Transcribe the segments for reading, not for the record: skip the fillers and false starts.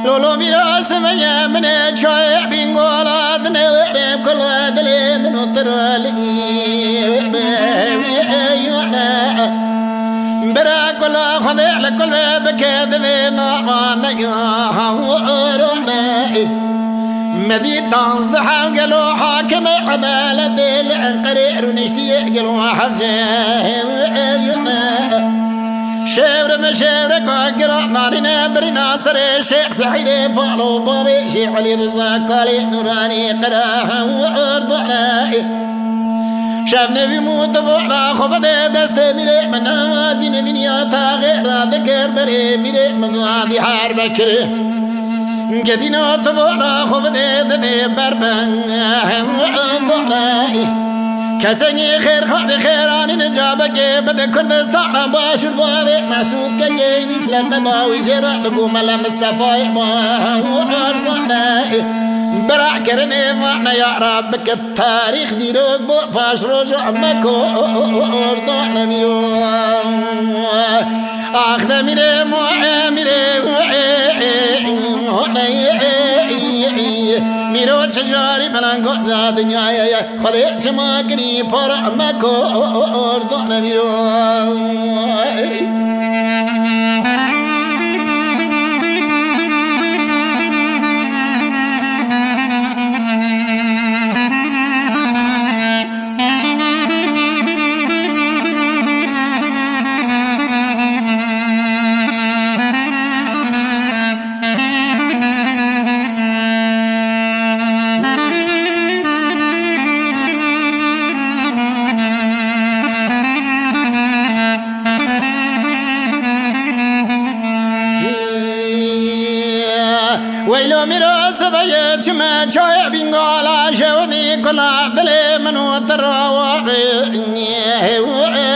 لولو میراث مگه من چای بینگولا دنوارم کلا دلی منو ترالی برا کلا خدا لکل بکد بنا نیا روحنا مدي تنص حام قالوا حاكم عدالة القرير ونشتي قالوا حفظه شبر مشبرك وقرا نارنا برنا سر الشيخ سعيد فالو بابي شيخ علي رزاق قالي نوراني قراها وارضنا شاف نبي موت بولا خبد دست ميري من نواجي نبينيا تاغير ذكر بري ميري من غادي حاربك قدينا تبولا خبد دبي بربن كسني خير خالد خيراني نجابك بدا كردستان باشر بابي مسعود كي نسلم باوي جرا لقوم على مصطفى ما ارزقنا برا كرني معنا يا ربك التاريخ ديروك بو فاشروج امكو ارضنا ميرو اخذ ميري ميرو تجاري بلانكو زاد نيايا خليت سماكني فرع مكو ارضنا ميرو ويلو ميراث بيت ما جاي بينقالا شودي كلا دلي منو تراوي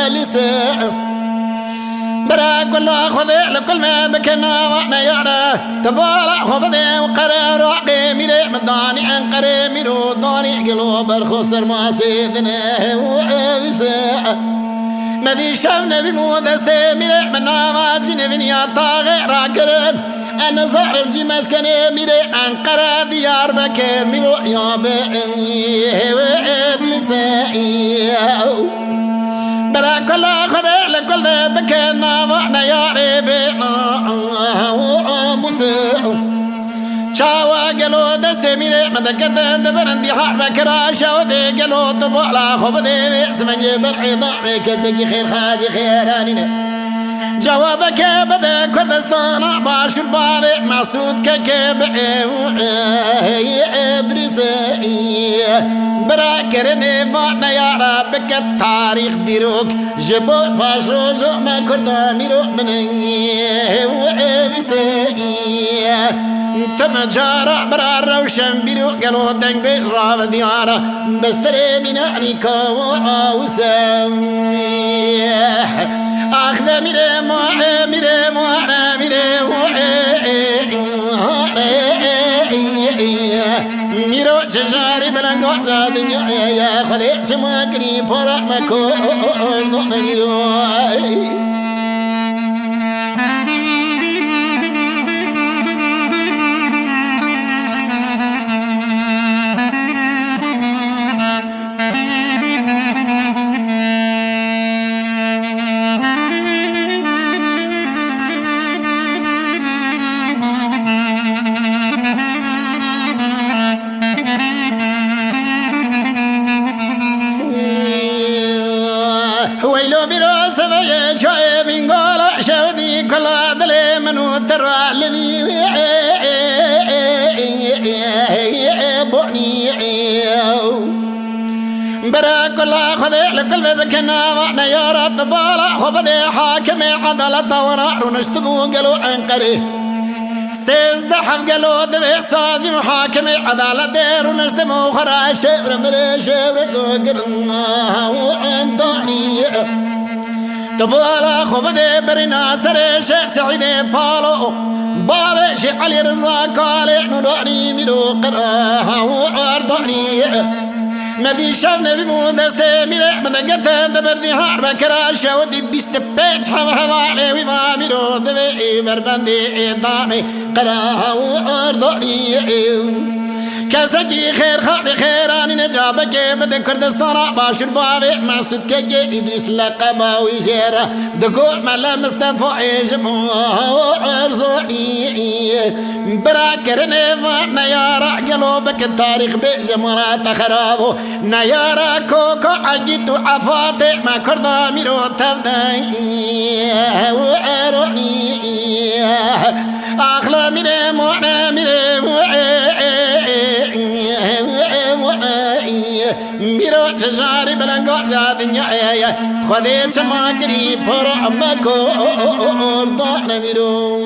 لسه برا كلا خذ لكل ما بكنا وانا يعرى تبالا خبدي وقرر وعقي ميري مداني انقري ميرو داني قلو برخصر ما سيدنا وعبسا مدي شافنا بمو دستي ميري منا ما جيني بنيا طاغي راكرن أنا زهر الجماس كان ميري أنقرة ديار بكر ميرو يا بأمي وعد نسائي برا كلا خذ لكل بكرنا وعنا يا ربنا مساء شاوا قالوا دستي ميري مدكرت دبرندي حرب كراشة ودي قالوا طبولا خبدي اسمني بالحيطة كسكي خير خاجي خيرانينا جوابك بدا كردستان باشر بابي مسعود ككب ادريسي برا كرني فانا يا ربك التاريخ ديروك جبو باشرو جو ما كردا ميرو مني وابسي تم جارع برا روشن بيرو قالوا دنگ بجراب ديارة بستري من عنيكا وسام أخذ ميري ميرو تجاري بلانقو زادن يا خليت سماكني فرح مكو ارضنا ميرو ويلو براس بيا شاي بينقالا شودي كلا دلي منو ترى الذي بوني برا كلا خذ لكل بكنا وانا يا رب بالا خبدي حاكم عدالة ورا نشتغو قالوا انقري سيز دحف قالوا دبي ساجي محاكم عدالة دير ونشتمو خرا شبر مري شبر قرنا وانطاني تبالا خبدي برنا سر شيخ سعيد فالو بابي شيخ علي رزاق قالي نوراني ميرو قراها وارضاني مدي شاب نبي مو دسته میره بدگرته دبردی هار بکراش و دی بیست پیچ حواله وی ما میرو دوی بربندی ادامه قرار داری کسکی خیر خاطی خیرانی نجابه که بده کردستان باشر باوی محسود که ادریس لقبا وی جیره دکو ملا مصطفی جمو ارزوی برا کرنه و نیارا قلو بک تاریخ بی جمرات خرابو نیارا کوکو عجیتو عفاته ما کرده میرو تفدی و اروی اخلا میره معنی میره میرو چشاری بلنگو زادنیا خودی چماگری پر امکو دانه میرو